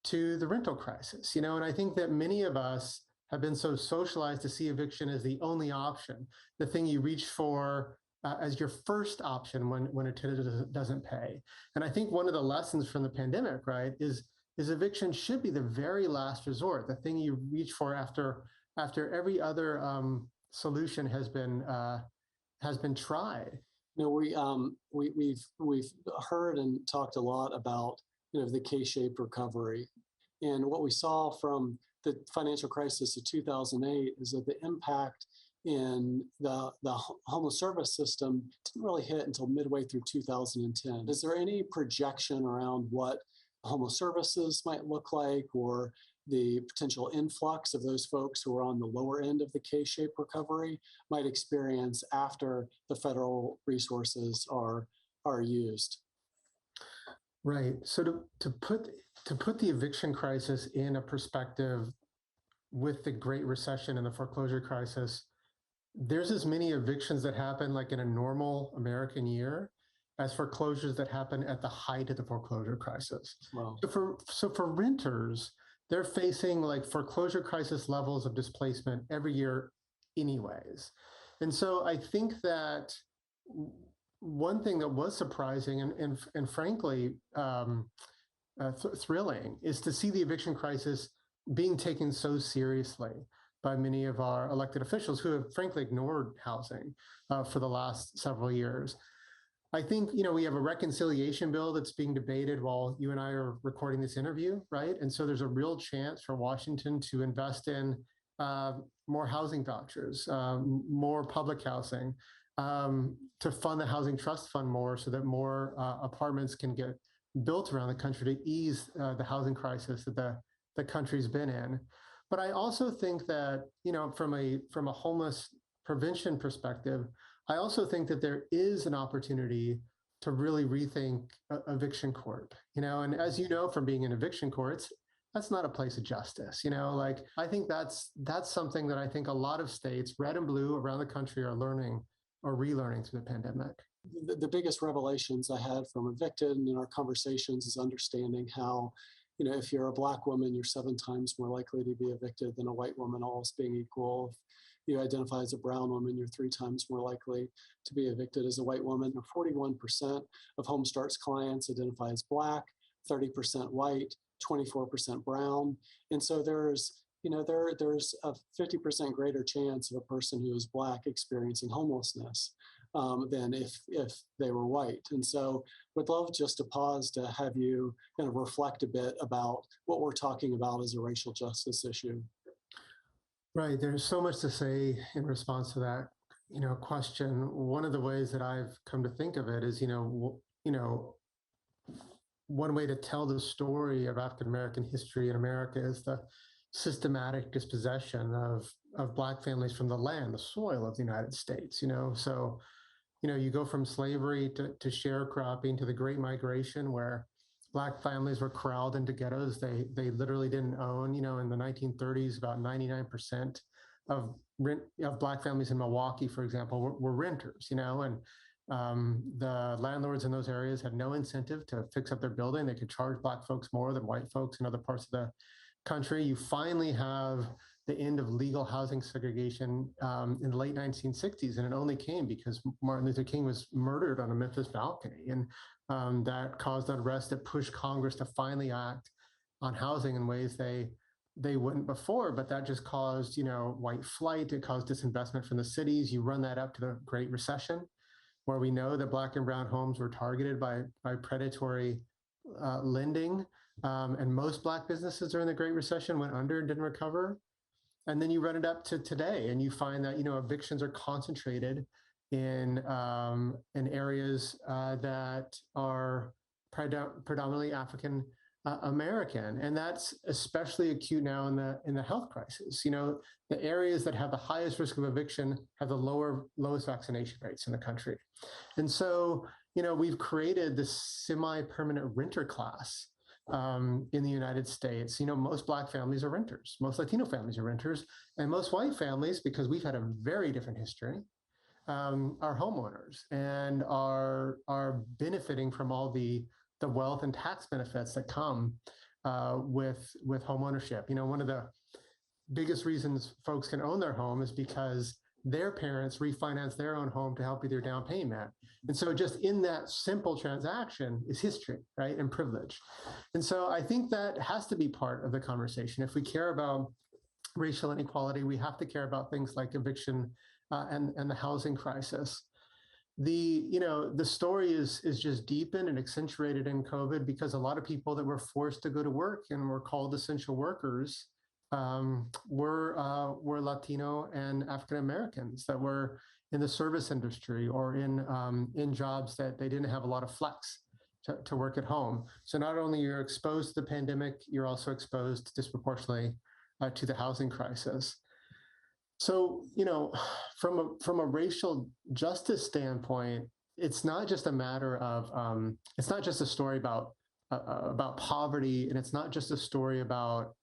Speaker 1: to the rental crisis. And I think that many of us have been so socialized to see eviction as the only option, the thing you reach for as your first option when a tenant doesn't pay. And I think one of the lessons from the pandemic, right, is eviction should be the very last resort, the thing you reach for after every other solution has been tried.
Speaker 16: We've heard and talked a lot about the K-shaped recovery, and what we saw from the financial crisis of 2008 is that the impact in the homeless service system didn't really hit until midway through 2010. Is there any projection around what homeless services might look like, or the potential influx of those folks who are on the lower end of the K-shaped recovery might experience after the federal resources are used?
Speaker 1: Right. So to put the eviction crisis in a perspective with the Great Recession and the foreclosure crisis, there's as many evictions that happen like in a normal American year as foreclosures that happen at the height of the foreclosure crisis.
Speaker 16: Wow.
Speaker 1: So for renters, they're facing like foreclosure crisis levels of displacement every year anyways. And so I think that one thing that was surprising and frankly thrilling is to see the eviction crisis being taken so seriously by many of our elected officials who have frankly ignored housing for the last several years. I think, we have a reconciliation bill that's being debated while you and I are recording this interview, right? And so there's a real chance for Washington to invest in more housing vouchers, more public housing, to fund the Housing Trust Fund more so that more apartments can get built around the country to ease the housing crisis that the country's been in. But I also think that, from a homeless prevention perspective, I also think that there is an opportunity to really rethink eviction court, and as you know from being in eviction courts, that's not a place of justice. Like I think that's something that I think a lot of states, red and blue around the country, are learning or relearning through the pandemic.
Speaker 16: The biggest revelations I had from Evicted and in our conversations is understanding how, if you're a Black woman, you're 7 times more likely to be evicted than a white woman, all else being equal. If you identify as a brown woman, you're 3 times more likely to be evicted as a white woman. 41% of Homestart's clients identify as Black, 30% white, 24% brown. And so there's a 50% greater chance of a person who is Black experiencing homelessness than if they were white. And so would love just to pause to have you kind of reflect a bit about what we're talking about as a racial justice issue.
Speaker 1: Right. There's so much to say in response to that, question. One of the ways that I've come to think of it is, one way to tell the story of African American history in America is the systematic dispossession of Black families from the land, the soil of the United States. So, you go from slavery to sharecropping to the Great Migration, where Black families were corralled into ghettos they literally didn't own. In the 1930s, about 99% of Black families in Milwaukee, for example, were renters. And the landlords in those areas had no incentive to fix up their building. They could charge Black folks more than white folks in other parts of the country. You finally have the end of legal housing segregation in the late 1960s, and it only came because Martin Luther King was murdered on a Memphis balcony, and that caused unrest that pushed Congress to finally act on housing in ways they wouldn't before. But that just caused white flight. It caused disinvestment from the cities. You run that up to the Great Recession, where we know that Black and brown homes were targeted by predatory lending, and most Black businesses during the Great Recession went under and didn't recover. And then you run it up to today, and you find that evictions are concentrated in areas that are predominantly African American, and that's especially acute now in the health crisis. The areas that have the highest risk of eviction have the lowest vaccination rates in the country, and so we've created this semi-permanent renter class in the United States. Most Black families are renters, most Latino families are renters, and most white families, because we've had a very different history, are homeowners and are benefiting from all the wealth and tax benefits that come with home ownership. One of the biggest reasons folks can own their home is because their parents refinance their own home to help with their down payment. And so just in that simple transaction is history, right? And privilege. And so I think that has to be part of the conversation. If we care about racial inequality, we have to care about things like eviction and the housing crisis. The story is just deepened and accentuated in COVID because a lot of people that were forced to go to work and were called essential workers were Latino and African Americans that were in the service industry or in jobs that they didn't have a lot of flex to work at home. So not only you're exposed to the pandemic, you're also exposed disproportionately to the housing crisis. So, from a racial justice standpoint, it's not just a matter of, it's not just a story about poverty, and it's not just a story about,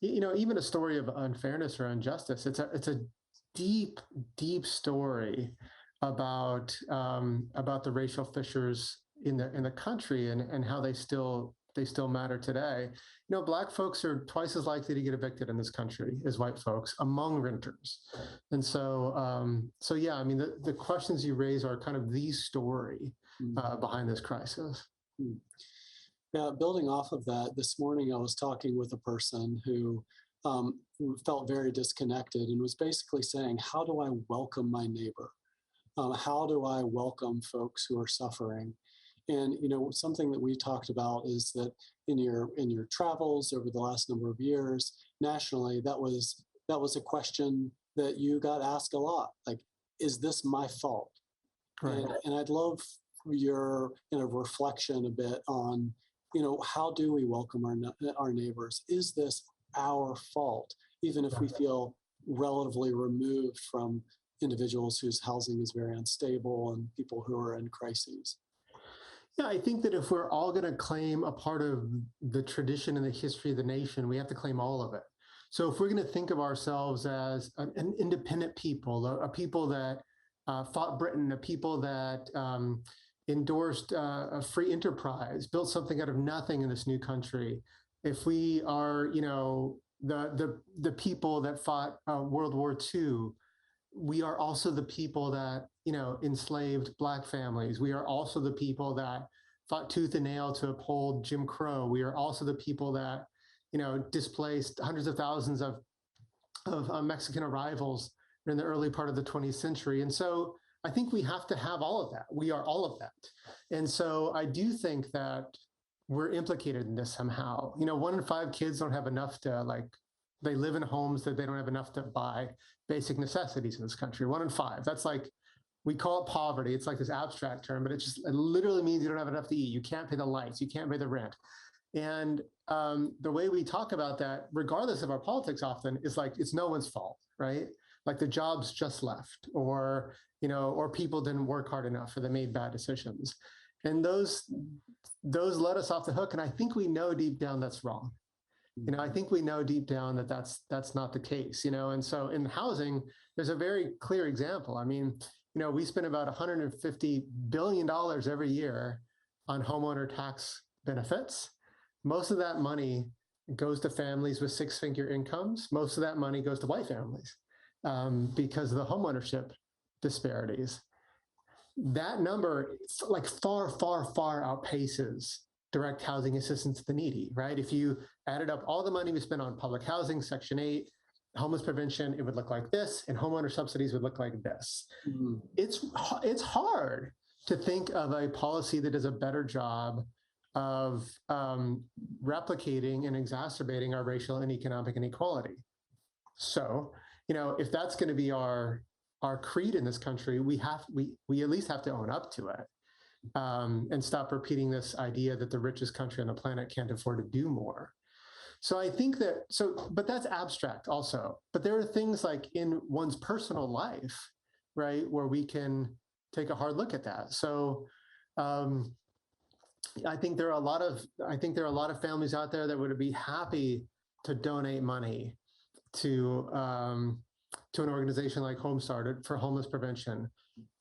Speaker 1: even a story of unfairness or injustice. It's a deep, deep story about the racial fissures in the country and how they still matter today. Black folks are twice as likely to get evicted in this country as white folks among renters. And so, yeah, I mean, the questions you raise are kind of the story behind this crisis.
Speaker 16: Yeah, building off of that, this morning I was talking with a person who felt very disconnected and was basically saying, how do I welcome my neighbor? How do I welcome folks who are suffering? And something that we talked about is that in your travels over the last number of years nationally, that was a question that you got asked a lot. Like, is this my fault? Right. And I'd love your reflection a bit on how do we welcome our neighbors? Is this our fault, even if we feel relatively removed from individuals whose housing is very unstable and people who are in crises?
Speaker 1: Yeah, I think that if we're all going to claim a part of the tradition and the history of the nation, we have to claim all of it. So if we're going to think of ourselves as an independent people, a people that fought Britain, a people that endorsed a free enterprise, built something out of nothing in this new country, if we are, the people that fought World War II, we are also the people that enslaved Black families. We are also the people that fought tooth and nail to uphold Jim Crow. We are also the people that displaced hundreds of thousands of Mexican arrivals in the early part of the 20th century. And so I think we have to have all of that. We are all of that. And so I do think that we're implicated in this somehow. 1 in 5 kids don't have enough to they live in homes that they don't have enough to buy basic necessities in this country. 1 in 5. That's we call it poverty. It's like this abstract term, but it literally means you don't have enough to eat. You can't pay the lights. You can't pay the rent. And the way we talk about that, regardless of our politics often, is it's no one's fault, right? Like the jobs just left, or people didn't work hard enough, or they made bad decisions. And those let us off the hook. And I think we know deep down that's wrong. I think we know deep down that that's not the case, and so in housing, there's a very clear example. I mean, we spend about $150 billion every year on homeowner tax benefits. Most of that money goes to families with 6-figure incomes. Most of that money goes to white families because of the homeownership disparities. That number far, far, far outpaces direct housing assistance to the needy, right? If you added up all the money we spend on public housing, Section 8, homeless prevention, it would look like this, and homeowner subsidies would look like this. Mm-hmm. It's hard to think of a policy that does a better job of replicating and exacerbating our racial and economic inequality. So, if that's going to be our creed in this country, we at least have to own up to it. And stop repeating this idea that the richest country on the planet can't afford to do more. So I think but that's abstract also. But there are things like in one's personal life, right, where we can take a hard look at that. So I think there are a lot of families out there that would be happy to donate money to an organization like Homestart for homeless prevention,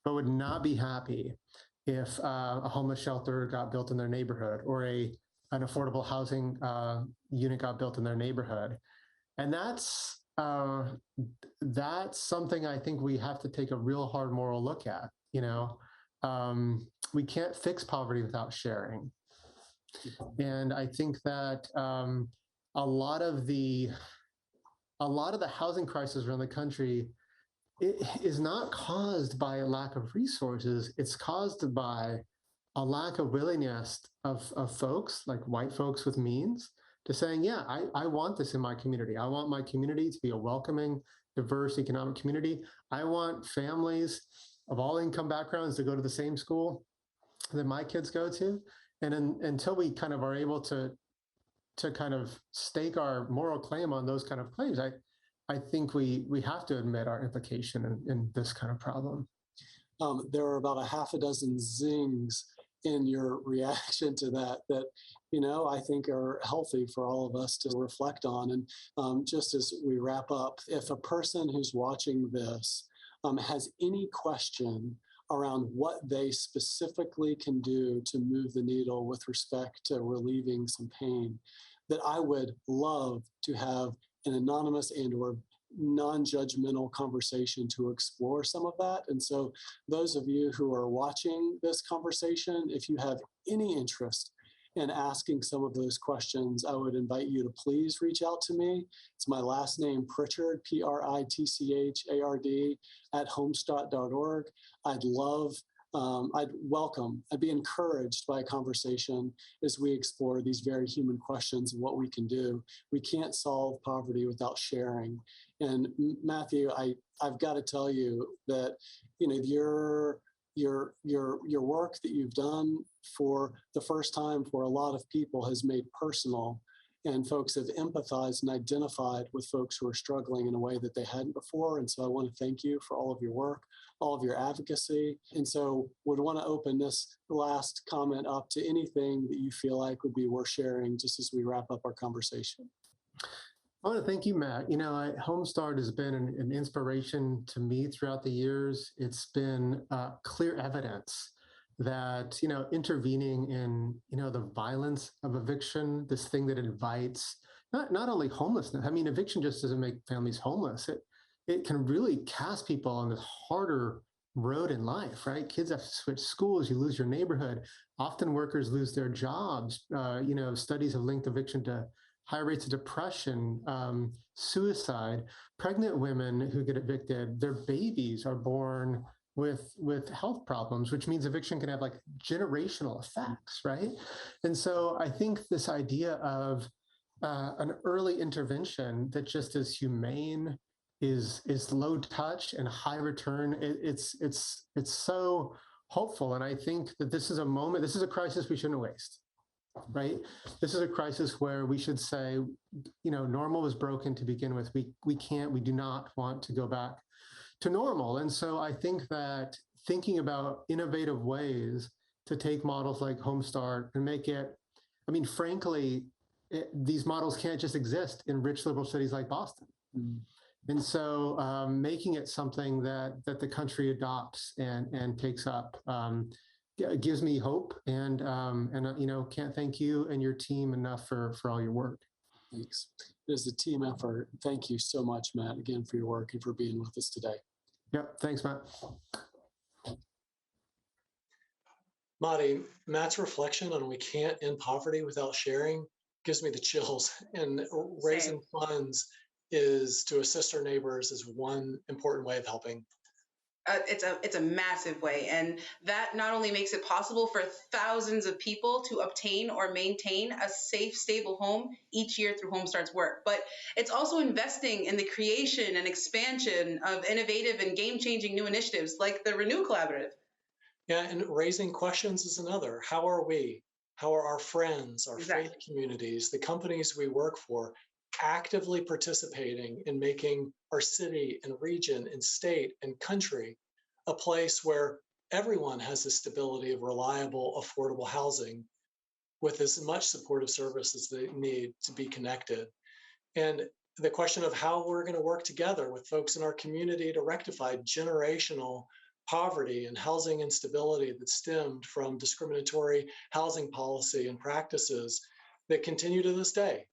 Speaker 1: but would not be happy if a homeless shelter got built in their neighborhood, or an affordable housing unit got built in their neighborhood. And that's something I think we have to take a real hard moral look at. We can't fix poverty without sharing. And I think that a lot of the housing crisis around the country, it is not caused by a lack of resources. It's caused by a lack of willingness of folks, like white folks with means, to saying, yeah, I want this in my community. I want my community to be a welcoming, diverse economic community. I want families of all income backgrounds to go to the same school that my kids go to. And until we kind of are able to kind of stake our moral claim on those kind of claims, I think we have to admit our implication in this kind of problem.
Speaker 16: There are about a half a dozen zings in your reaction to that I think are healthy for all of us to reflect on. And just as we wrap up, if a person who's watching this has any question around what they specifically can do to move the needle with respect to relieving some pain, that I would love to have an anonymous and/or non-judgmental conversation to explore some of that. And so those of you who are watching this conversation, if you have any interest in asking some of those questions, I would invite you to please reach out to me. It's my last name, Pritchard, Pritchard, @homestart.org. I'd be encouraged by a conversation as we explore these very human questions of what we can do. We can't solve poverty without sharing. And Matthew, I've got to tell you that, your work that you've done for the first time for a lot of people has made personal and folks have empathized and identified with folks who are struggling in a way that they hadn't before. And so I want to thank you for all of your work, all of your advocacy. And so would want to open this last comment up to anything that you feel like would be worth sharing just as we wrap up our conversation.
Speaker 1: I want to thank you, Matt. Homestart has been an inspiration to me throughout the years. It's been clear evidence that, intervening in, the violence of eviction, this thing that invites not only homelessness. I mean, eviction just doesn't make families homeless. It can really cast people on this harder road in life, right? Kids have to switch schools, you lose your neighborhood. Often workers lose their jobs. Studies have linked eviction to high rates of depression, suicide. Pregnant women who get evicted, their babies are born with health problems, which means eviction can have like generational effects, right? And so I think this idea of an early intervention that just is humane, is low touch and high return, it's so hopeful. And I think that this is a crisis we shouldn't waste. Right? This is a crisis where we should say, normal was broken to begin with. We do not want to go back to normal. And so I think that thinking about innovative ways to take models like Homestart and make it, frankly, these models can't just exist in rich liberal cities like Boston. And so making it something that the country adopts and takes up gives me hope, and can't thank you and your team enough for all your work.
Speaker 16: Thanks. It is a team effort. Thank you so much, Matt, again, for your work and for being with us today.
Speaker 1: Yep. Thanks, Matt.
Speaker 4: Marty, Matt's reflection on we can't end poverty without sharing gives me the chills. And raising funds to assist our neighbors is one important way of helping.
Speaker 3: It's a massive way, and that not only makes it possible for thousands of people to obtain or maintain a safe, stable home each year through Homestart's work, but it's also investing in the creation and expansion of innovative and game-changing new initiatives like the Renew Collaborative.
Speaker 4: Yeah, and raising questions is another. How are we? How are our friends, our faith communities, the companies we work for actively participating in making our city and region and state and country a place where everyone has the stability of reliable, affordable housing with as much supportive services they need to be connected. And the question of how we're going to work together with folks in our community to rectify generational poverty and housing instability that stemmed from discriminatory housing policy and practices that continue to this day.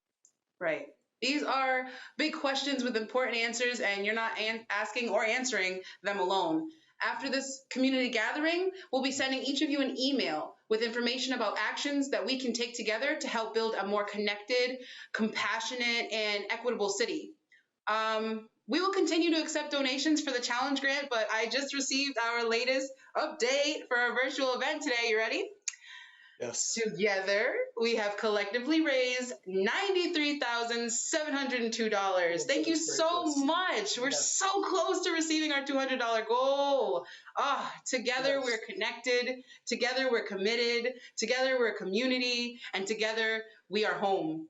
Speaker 3: Right. These are big questions with important answers, and you're not asking or answering them alone. After this community gathering, we'll be sending each of you an email with information about actions that we can take together to help build a more connected, compassionate, and equitable city. We will continue to accept donations for the challenge grant, but I just received our latest update for our virtual event today. You ready?
Speaker 4: Yes.
Speaker 3: Together, we have collectively raised $93,702. Thank you so much. We're so close to receiving our $200 goal. Together we're connected. Together we're committed. Together we're a community. And together we are home.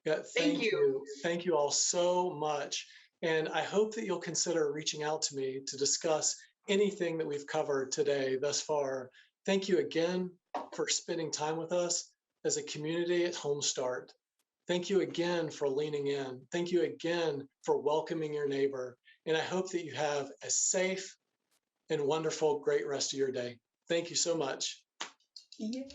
Speaker 4: Yeah, thank you. Thank you all so much. And I hope that you'll consider reaching out to me to discuss anything that we've covered today thus far. Thank you again for spending time with us as a community at Homestart. Thank you again for leaning in. Thank you again for welcoming your neighbor. And I hope that you have a safe and wonderful, great rest of your day. Thank you so much.
Speaker 3: Yay.